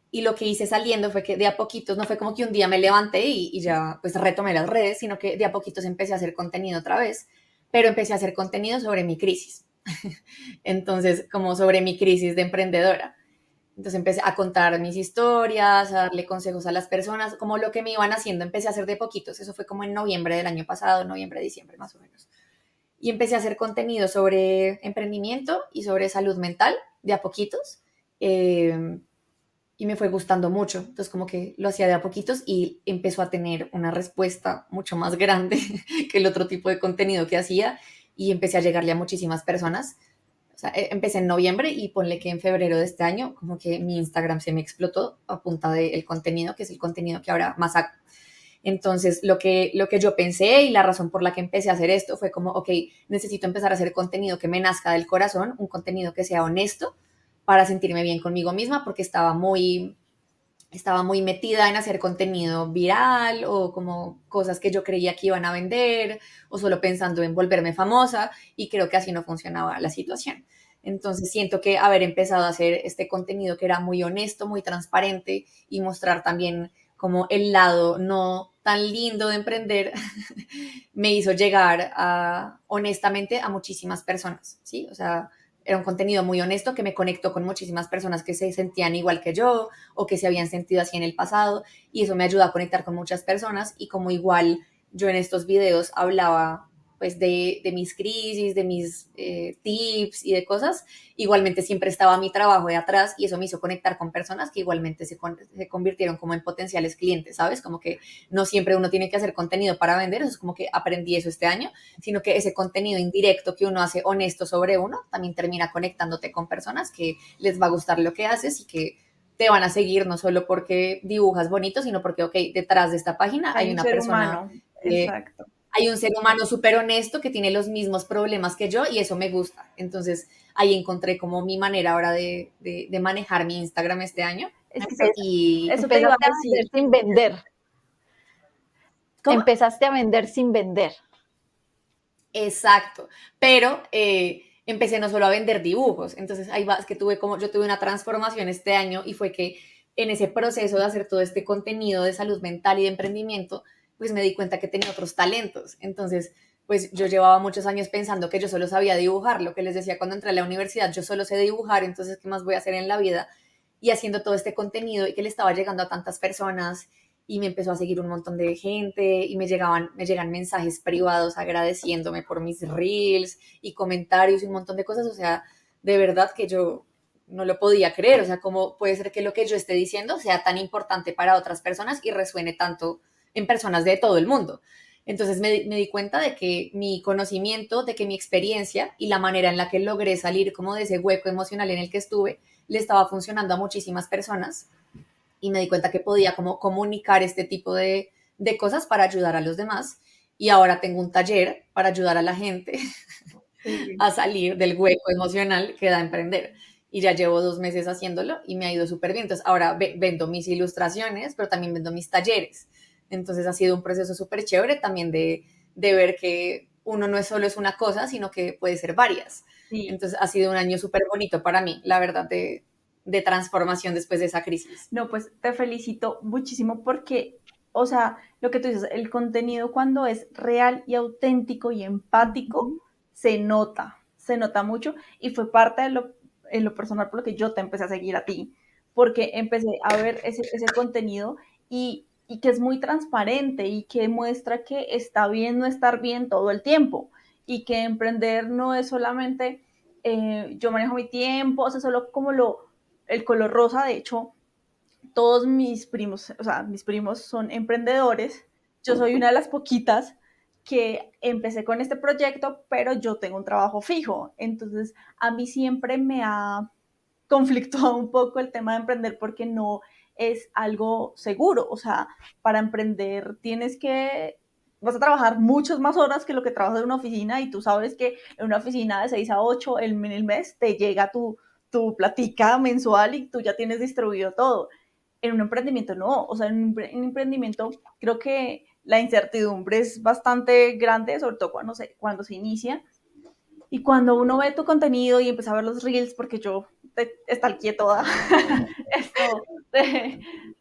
Y lo que hice saliendo fue que de a poquitos, no fue como que un día me levanté y ya pues retomé las redes, sino que de a poquitos empecé a hacer contenido otra vez, pero empecé a hacer contenido sobre mi crisis. Entonces, como sobre mi crisis de emprendedora. Entonces empecé a contar mis historias, a darle consejos a las personas, como lo que me iban haciendo, empecé a hacer de poquitos. Eso fue como en noviembre del año pasado, noviembre, diciembre más o menos. Y empecé a hacer contenido sobre emprendimiento y sobre salud mental de a poquitos. Eh, y me fue gustando mucho. Entonces como que lo hacía de a poquitos y empezó a tener una respuesta mucho más grande que el otro tipo de contenido que hacía y empecé a llegarle a muchísimas personas. O sea, empecé en noviembre y ponle que en febrero de este año como que mi Instagram se me explotó a punta del contenido, que es el contenido que ahora más hago. Entonces, lo que yo pensé y la razón por la que empecé a hacer esto fue como, ok, necesito empezar a hacer contenido que me nazca del corazón, un contenido que sea honesto, para sentirme bien conmigo misma porque estaba muy metida en hacer contenido viral o como cosas que yo creía que iban a vender o solo pensando en volverme famosa y creo que así no funcionaba la situación. Entonces siento que haber empezado a hacer este contenido que era muy honesto, muy transparente y mostrar también como el lado no tan lindo de emprender me hizo llegar honestamente a muchísimas personas, ¿sí? O sea, era un contenido muy honesto que me conectó con muchísimas personas que se sentían igual que yo o que se habían sentido así en el pasado y eso me ayudó a conectar con muchas personas y como igual yo en estos videos hablaba pues de mis crisis, de mis tips y de cosas, igualmente siempre estaba mi trabajo de atrás y eso me hizo conectar con personas que igualmente se convirtieron como en potenciales clientes, ¿sabes? Como que no siempre uno tiene que hacer contenido para vender, eso es como que aprendí eso este año, sino que ese contenido indirecto que uno hace honesto sobre uno también termina conectándote con personas que les va a gustar lo que haces y que te van a seguir no solo porque dibujas bonito, sino porque, ok, detrás de esta página Hay hay un una ser persona, humano, eh, exacto. hay un ser humano súper honesto que tiene los mismos problemas que yo y eso me gusta. Entonces ahí encontré como mi manera ahora de manejar mi Instagram este año Es que y eso te iba a Empezaste a decir. vender sin vender. ¿cómo? Empezaste a vender sin vender. Exacto, pero empecé no solo a vender dibujos, entonces ahí va, es que yo tuve una transformación este año y fue que en ese proceso de hacer todo este contenido de salud mental y de emprendimiento, pues me di cuenta que tenía otros talentos, entonces pues yo llevaba muchos años pensando que yo solo sabía dibujar, lo que les decía cuando entré a la universidad, yo solo sé dibujar, entonces ¿qué más voy a hacer en la vida? Y haciendo todo este contenido y que le estaba llegando a tantas personas y me empezó a seguir un montón de gente y me llegan mensajes privados agradeciéndome por mis reels y comentarios y un montón de cosas, o sea, de verdad que yo no lo podía creer, o sea, cómo puede ser que lo que yo esté diciendo sea tan importante para otras personas y resuene tanto en personas de todo el mundo. Entonces me di cuenta de que mi conocimiento, de que mi experiencia y la manera en la que logré salir como de ese hueco emocional en el que estuve, le estaba funcionando a muchísimas personas y me di cuenta que podía como comunicar este tipo de cosas para ayudar a los demás. Y ahora tengo un taller para ayudar a la gente Sí. a salir del hueco emocional que da emprender. Y ya llevo 2 meses haciéndolo y me ha ido súper bien. Entonces ahora vendo mis ilustraciones, pero también vendo mis talleres. Entonces ha sido un proceso súper chévere también de ver que uno no es solo es una cosa, sino que puede ser varias. Sí, Entonces ha sido un año súper bonito para mí, la verdad, de transformación después de esa crisis. no, pues te felicito muchísimo porque, o sea, lo que tú dices, el contenido cuando es real y auténtico y empático, se nota mucho y fue parte de en lo personal por lo que yo te empecé a seguir a ti, porque empecé a ver ese contenido y que es muy transparente y que muestra que está bien no estar bien todo el tiempo y que emprender no es solamente yo manejo mi tiempo, o sea, solo como el color rosa, de hecho, todos mis primos, o sea, mis primos son emprendedores. Yo soy una de las poquitas que empecé con este proyecto, pero yo tengo un trabajo fijo. Entonces, a mí siempre me ha conflictuado un poco el tema de emprender porque no es algo seguro. O sea, para emprender vas a trabajar muchas más horas que lo que trabajas en una oficina y tú sabes que en una oficina de 6 a 8 en el mes te llega tu platica mensual y tú ya tienes distribuido todo. En un emprendimiento no, o sea, en un emprendimiento creo que la incertidumbre es bastante grande, sobre todo cuando se inicia. Y cuando uno ve tu contenido y empieza a ver los reels, porque yo estalqué toda esto,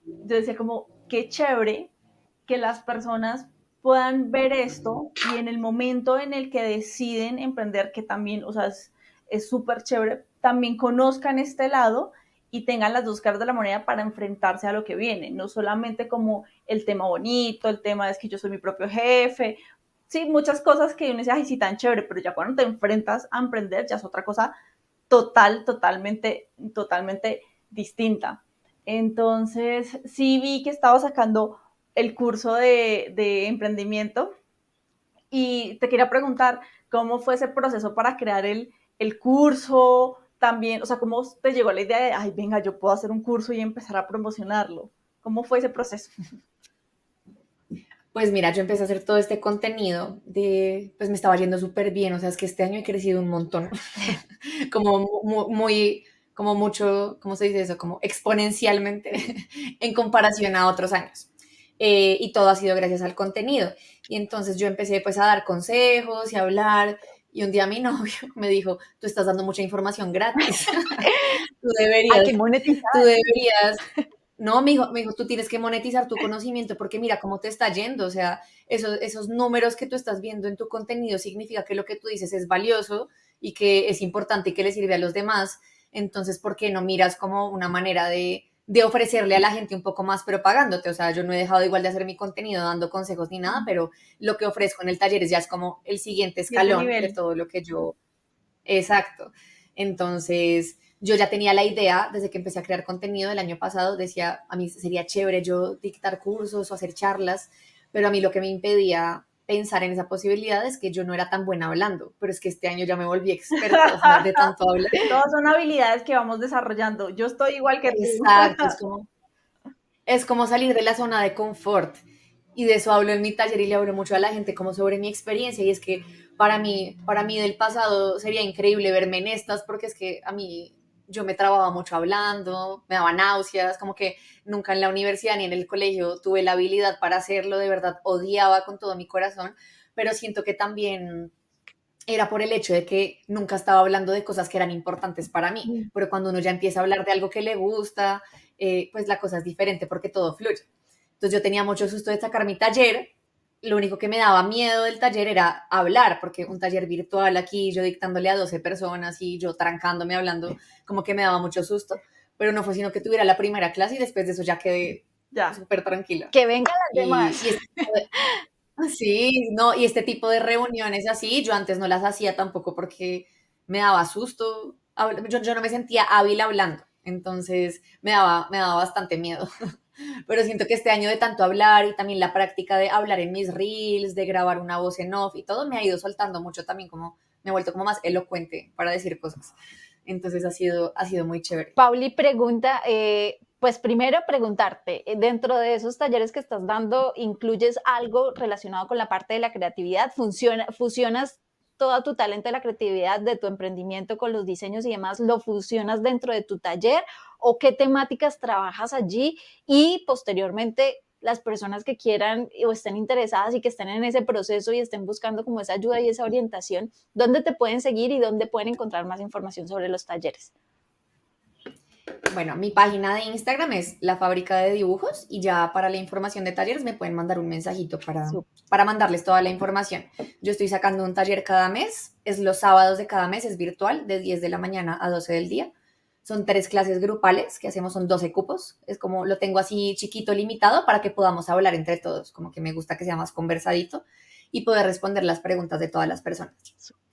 yo decía como, qué chévere que las personas puedan ver esto y en el momento en el que deciden emprender, que también, o sea, es súper chévere, también conozcan este lado y tengan las dos caras de la moneda para enfrentarse a lo que viene, no solamente como el tema bonito, el tema es que yo soy mi propio jefe, sí, muchas cosas que uno dice, ay, sí, tan chévere, pero ya cuando te enfrentas a emprender ya es otra cosa totalmente distinta. Entonces, sí vi que estaba sacando el curso de emprendimiento y te quería preguntar cómo fue ese proceso para crear el curso también, o sea, cómo te llegó la idea de, ay, venga, yo puedo hacer un curso y empezar a promocionarlo. ¿Cómo fue ese proceso? Pues mira, yo empecé a hacer todo este contenido pues me estaba yendo súper bien, o sea, es que este año he crecido un montón, como muy, como mucho, ¿cómo se dice eso? Como exponencialmente en comparación a otros años. Y todo ha sido gracias al contenido. Y entonces yo empecé pues a dar consejos y a hablar. Y un día mi novio me dijo, tú estás dando mucha información gratis. Tú Hay deberías, que tú monetizar. deberías. No, me dijo, tú tienes que monetizar tu conocimiento porque mira cómo te está yendo. O sea, esos números que tú estás viendo en tu contenido significa que lo que tú dices es valioso y que es importante y que le sirve a los demás. Entonces, ¿por qué no miras como una manera de ofrecerle a la gente un poco más, pero pagándote? O sea, yo no he dejado igual de hacer mi contenido dando consejos ni nada, pero lo que ofrezco en el taller ya es como el siguiente Siguiente escalón de nivel. todo lo que yo. Exacto. Entonces, yo ya tenía la idea desde que empecé a crear contenido el año pasado, decía, a mí sería chévere yo dictar cursos o hacer charlas, pero a mí lo que me impedía pensar en esa posibilidad es que yo no era tan buena hablando, pero es que este año ya me volví experta, o sea, de tanto hablar. Todas son habilidades que vamos desarrollando. Yo estoy igual que tú. Exacto, es como salir de la zona de confort. Y de eso hablo en mi taller y le hablo mucho a la gente como sobre mi experiencia. Y es que para mí del pasado sería increíble verme en estas, porque es que a mí yo me trababa mucho hablando, me daba náuseas, como que nunca en la universidad ni en el colegio tuve la habilidad para hacerlo, de verdad odiaba con todo mi corazón, pero siento que también era por el hecho de que nunca estaba hablando de cosas que eran importantes para mí, pero cuando uno ya empieza a hablar de algo que le gusta, pues la cosa es diferente porque todo fluye. Entonces yo tenía mucho susto de sacar mi taller, lo único que me daba miedo del taller era hablar, porque un taller virtual aquí, yo dictándole a 12 personas y yo trancándome hablando, como que me daba mucho susto, pero no fue sino que tuviera la primera clase y después de eso ya quedé Ya. súper tranquila. Que vengan las Y, demás. y Sí, no, y este tipo de reuniones así, yo antes no las hacía tampoco porque me daba susto, yo no me sentía hábil hablando, entonces me daba bastante miedo. Pero siento que este año de tanto hablar y también la práctica de hablar en mis reels, de grabar una voz en off y todo, me ha ido soltando mucho también, como me he vuelto como más elocuente para decir cosas. Entonces ha sido muy chévere. Pauli pregunta, pues primero preguntarte, dentro de esos talleres que estás dando, ¿incluyes algo relacionado con la parte de la creatividad? ¿Fusionas todo tu talento de la creatividad, de tu emprendimiento con los diseños y demás, lo fusionas dentro de tu taller? ¿O qué temáticas trabajas allí? Y posteriormente, las personas que quieran o estén interesadas y que estén en ese proceso y estén buscando como esa ayuda y esa orientación, ¿dónde te pueden seguir y dónde pueden encontrar más información sobre los talleres? Bueno, mi página de Instagram es La Fábrica de Dibujos y ya para la información de talleres me pueden mandar un mensajito para mandarles toda la información. Yo estoy sacando un taller cada mes, es los sábados de cada mes, es virtual, de 10 de la mañana a 12 del día. Son 3 clases grupales que hacemos, son 12 cupos. Es como lo tengo así chiquito, limitado, para que podamos hablar entre todos, como que me gusta que sea más conversadito y poder responder las preguntas de todas las personas.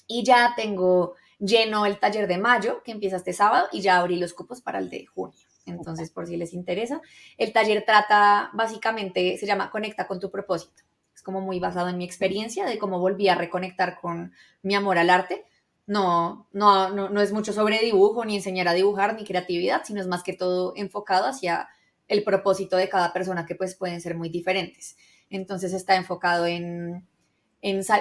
Y ya tengo lleno el taller de mayo, que empieza este sábado, y ya abrí los cupos para el de junio. Entonces, por si les interesa, el taller trata básicamente, se llama Conecta con tu propósito. Es como muy basado en mi experiencia de cómo volví a reconectar con mi amor al arte. No es mucho sobre dibujo, ni enseñar a dibujar, ni creatividad, sino es más que todo enfocado hacia el propósito de cada persona, que pues pueden ser muy diferentes. Entonces está enfocado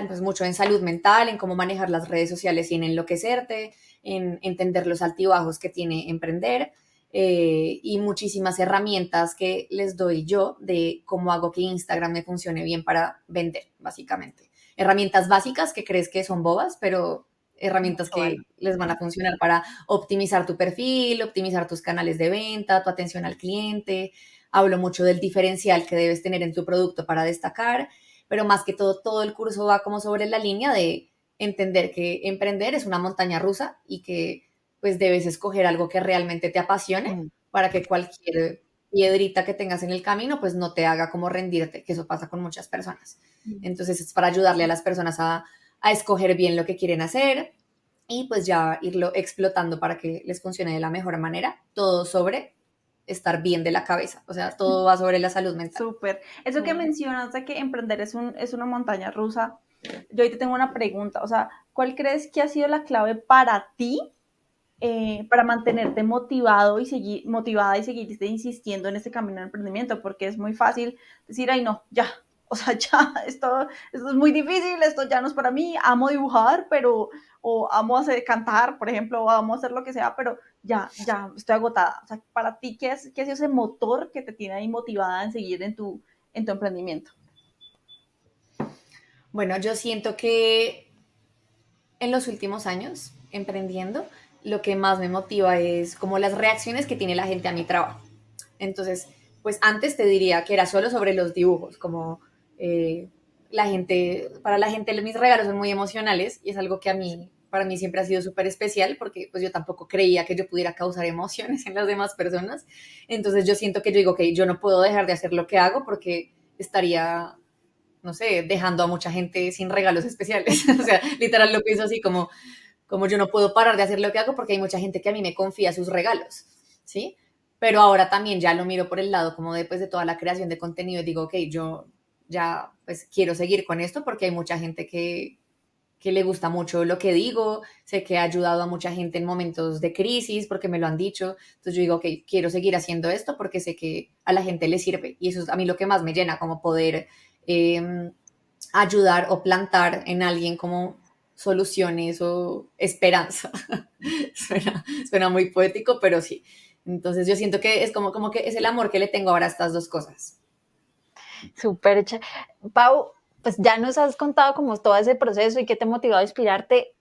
pues mucho en salud mental, en cómo manejar las redes sociales sin enloquecerte, en entender los altibajos que tiene emprender, y muchísimas herramientas que les doy yo de cómo hago que Instagram me funcione bien para vender, básicamente. Herramientas básicas que crees que son bobas, pero herramientas Mucho valor. que les van a funcionar para optimizar tu perfil, optimizar tus canales de venta, tu atención al cliente. Hablo mucho del diferencial que debes tener en tu producto para destacar, pero más que todo el curso va como sobre la línea de entender que emprender es una montaña rusa y que pues debes escoger algo que realmente te apasione Mm. para que cualquier piedrita que tengas en el camino pues no te haga como rendirte, que eso pasa con muchas personas. Entonces es para ayudarle a las personas a escoger bien lo que quieren hacer y pues ya irlo explotando para que les funcione de la mejor manera, todo sobre estar bien de la cabeza, o sea, todo va sobre la salud mental. Súper. Eso que mencionas de que emprender es una montaña rusa, yo hoy te tengo una pregunta, o sea, ¿cuál crees que ha sido la clave para ti para mantenerte motivado y motivada y seguirte insistiendo en este camino de emprendimiento? Porque es muy fácil decir, ay no, ya, o sea, ya, esto es muy difícil, esto ya no es para mí, amo dibujar, pero, o amo hacer, cantar, por ejemplo, o amo hacer lo que sea, pero ya, estoy agotada. O sea, para ti, ¿qué es ese motor que te tiene ahí motivada en seguir en tu emprendimiento? Bueno, yo siento que en los últimos años, emprendiendo, lo que más me motiva es como las reacciones que tiene la gente a mi trabajo. Entonces, pues antes te diría que era solo sobre los dibujos, como eh, para la gente mis regalos son muy emocionales y es algo que para mí siempre ha sido súper especial porque pues yo tampoco creía que yo pudiera causar emociones en las demás personas. Entonces yo siento que yo digo, ok, yo no puedo dejar de hacer lo que hago porque estaría, no sé, dejando a mucha gente sin regalos especiales. O sea, literal lo pienso así como yo no puedo parar de hacer lo que hago porque hay mucha gente que a mí me confía sus regalos, ¿sí? Pero ahora también ya lo miro por el lado como después de toda la creación de contenido y digo, ok, yo ya pues quiero seguir con esto porque hay mucha gente que le gusta mucho lo que digo, sé que ha ayudado a mucha gente en momentos de crisis porque me lo han dicho, entonces yo digo, ok, quiero seguir haciendo esto porque sé que a la gente le sirve y eso es a mí lo que más me llena, como poder ayudar o plantar en alguien como soluciones o esperanza. Suena muy poético, pero sí. Entonces yo siento que es como que es el amor que le tengo ahora a estas dos cosas. Súper. Pau, pues ya nos has contado como todo ese proceso y qué te ha motivado a inspirarte.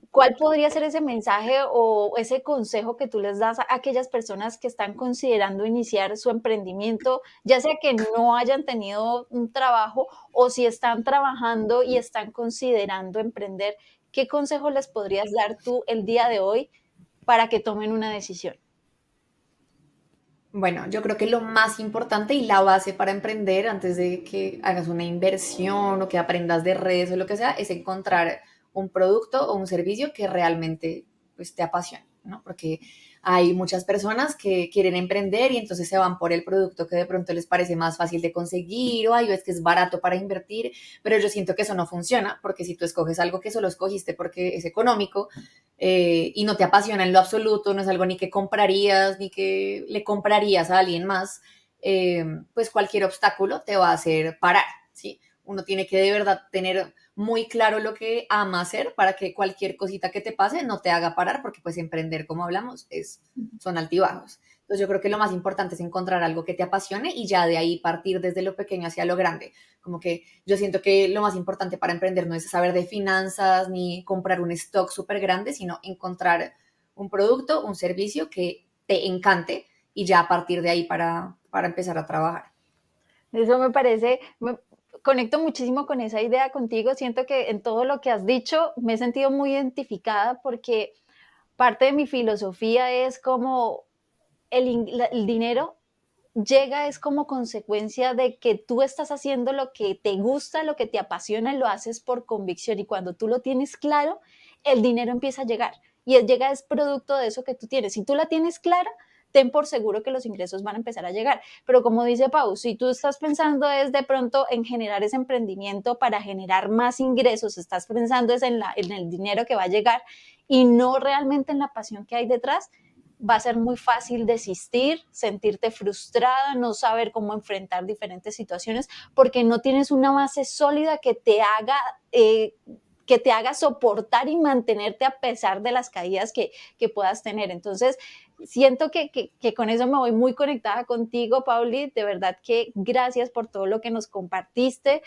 ¿Cuál podría ser ese mensaje o ese consejo que tú les das a aquellas personas que están considerando iniciar su emprendimiento, ya sea que no hayan tenido un trabajo o si están trabajando y están considerando emprender? ¿Qué consejo les podrías dar tú el día de hoy para que tomen una decisión? Bueno, yo creo que lo más importante y la base para emprender antes de que hagas una inversión o que aprendas de redes o lo que sea, es encontrar un producto o un servicio que realmente pues, te apasione, ¿no? Porque hay muchas personas que quieren emprender y entonces se van por el producto que de pronto les parece más fácil de conseguir o ay, es que es barato para invertir, pero yo siento que eso no funciona porque si tú escoges algo que solo escogiste porque es económico, y no te apasiona en lo absoluto, no es algo ni que comprarías, ni que le comprarías a alguien más, pues cualquier obstáculo te va a hacer parar, ¿sí? Uno tiene que de verdad tener muy claro lo que ama hacer para que cualquier cosita que te pase no te haga parar, porque pues emprender, como hablamos, son altibajos. Entonces yo creo que lo más importante es encontrar algo que te apasione y ya de ahí partir desde lo pequeño hacia lo grande. Como que yo siento que lo más importante para emprender no es saber de finanzas ni comprar un stock súper grande, sino encontrar un producto, un servicio que te encante y ya a partir de ahí para empezar a trabajar. Eso me parece, me conecto muchísimo con esa idea contigo. Siento que en todo lo que has dicho me he sentido muy identificada porque parte de mi filosofía es como el dinero llega es como consecuencia de que tú estás haciendo lo que te gusta, lo que te apasiona y lo haces por convicción. Y cuando tú lo tienes claro, el dinero empieza a llegar. Y el llega es producto de eso que tú tienes. Si tú la tienes clara, ten por seguro que los ingresos van a empezar a llegar. Pero como dice Pau, si tú estás pensando es de pronto en generar ese emprendimiento para generar más ingresos, estás pensando es en el dinero que va a llegar y no realmente en la pasión que hay detrás, va a ser muy fácil desistir, sentirte frustrada, no saber cómo enfrentar diferentes situaciones, porque no tienes una base sólida eh, que te haga soportar y mantenerte a pesar de las caídas que puedas tener. Entonces, siento que con eso me voy muy conectada contigo, Pauli. De verdad que gracias por todo lo que nos compartiste,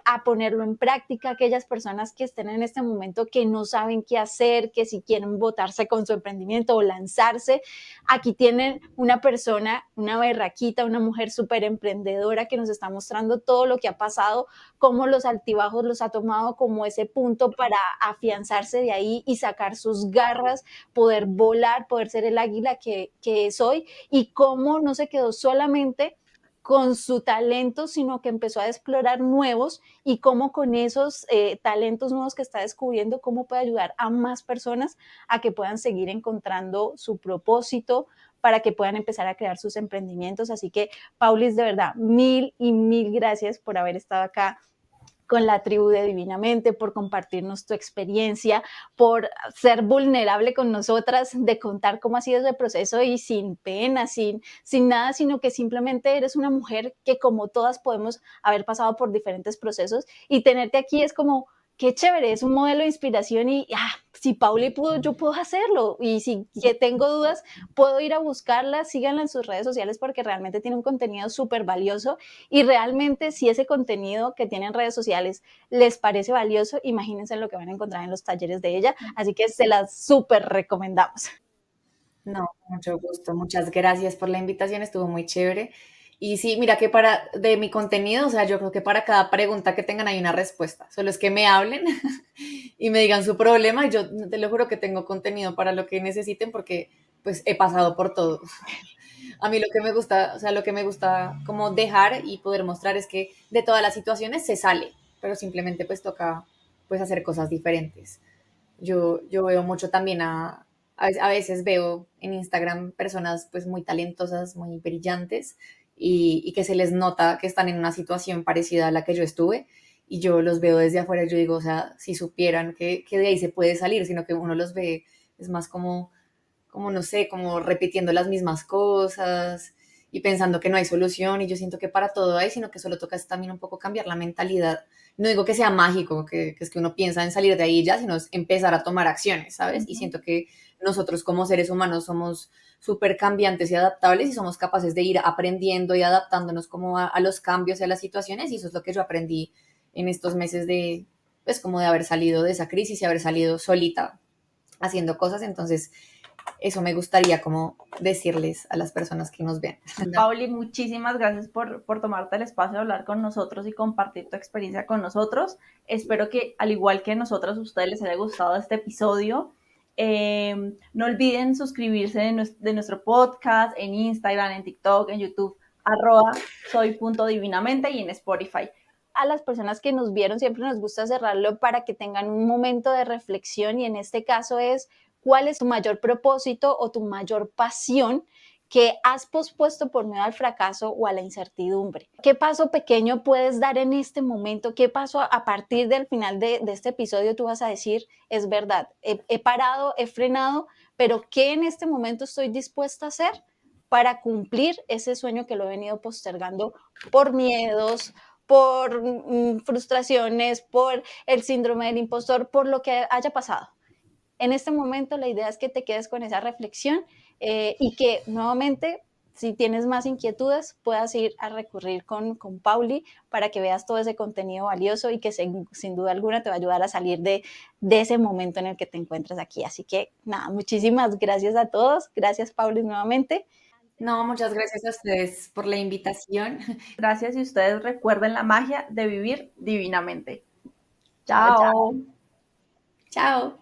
a ponerlo en práctica. Aquellas personas que estén en este momento que no saben qué hacer, que si quieren botarse con su emprendimiento o lanzarse, aquí tienen una persona, una berraquita, una mujer súper emprendedora que nos está mostrando todo lo que ha pasado, cómo los altibajos los ha tomado como ese punto para afianzarse de ahí y sacar sus garras, poder volar, poder ser el águila que es hoy, y cómo no se quedó solamente con su talento, sino que empezó a explorar nuevos y cómo con esos talentos nuevos que está descubriendo, cómo puede ayudar a más personas a que puedan seguir encontrando su propósito, para que puedan empezar a crear sus emprendimientos. Así que, Paulis, de verdad, mil y mil gracias por haber estado acá con la tribu de Divinamente, por compartirnos tu experiencia, por ser vulnerable con nosotras, de contar cómo ha sido ese proceso y sin pena, sin nada, sino que simplemente eres una mujer que como todas podemos haber pasado por diferentes procesos y tenerte aquí es como qué chévere, es un modelo de inspiración y si Pauli pudo, yo puedo hacerlo. Y si que tengo dudas, puedo ir a buscarla, síganla en sus redes sociales porque realmente tiene un contenido súper valioso y realmente si ese contenido que tiene en redes sociales les parece valioso, imagínense lo que van a encontrar en los talleres de ella. Así que se las súper recomendamos. No, mucho gusto. Muchas gracias por la invitación, estuvo muy chévere. Y sí, mira que de mi contenido, o sea, yo creo que para cada pregunta que tengan hay una respuesta. Solo es que me hablen y me digan su problema y yo te lo juro que tengo contenido para lo que necesiten porque pues he pasado por todo. A mí lo que me gusta, o sea, lo que me gusta como dejar y poder mostrar es que de todas las situaciones se sale, pero simplemente pues toca pues hacer cosas diferentes. Yo veo mucho también a veces veo en Instagram personas pues muy talentosas, muy brillantes y que se les nota que están en una situación parecida a la que yo estuve y yo los veo desde afuera y yo digo, o sea, si supieran que de ahí se puede salir, sino que uno los ve, es más como no sé, como repitiendo las mismas cosas y pensando que no hay solución y yo siento que para todo hay, sino que solo toca es también un poco cambiar la mentalidad. No digo que sea mágico, que es que uno piensa en salir de ahí ya, sino es empezar a tomar acciones, ¿sabes? Y siento que nosotros como seres humanos somos súper cambiantes y adaptables y somos capaces de ir aprendiendo y adaptándonos como a los cambios y a las situaciones y eso es lo que yo aprendí en estos meses de, pues como de haber salido de esa crisis y haber salido solita haciendo cosas, entonces eso me gustaría como decirles a las personas que nos ven. Pauli, muchísimas gracias por tomarte el espacio de hablar con nosotros y compartir tu experiencia con nosotros. Espero que, al igual que nosotros, a ustedes les haya gustado este episodio. No olviden suscribirse de nuestro podcast en Instagram, en TikTok, en YouTube, @soy.divinamente y en Spotify. A las personas que nos vieron siempre nos gusta cerrarlo para que tengan un momento de reflexión y en este caso es cuál es tu mayor propósito o tu mayor pasión que has pospuesto por miedo al fracaso o a la incertidumbre. ¿Qué paso pequeño puedes dar en este momento? ¿Qué paso a partir del final de este episodio tú vas a decir, es verdad, he parado, he frenado, pero ¿qué en este momento estoy dispuesta a hacer para cumplir ese sueño que lo he venido postergando por miedos, por frustraciones, por el síndrome del impostor, por lo que haya pasado? En este momento la idea es que te quedes con esa reflexión y que nuevamente, si tienes más inquietudes, puedas ir a recurrir con Pauli para que veas todo ese contenido valioso y que sin duda alguna te va a ayudar a salir de ese momento en el que te encuentras aquí. Así que nada, muchísimas gracias a todos. Gracias, Pauli, nuevamente. No, muchas gracias a ustedes por la invitación. Gracias y ustedes recuerden la magia de vivir divinamente. Chao, chao. Chao. Chao.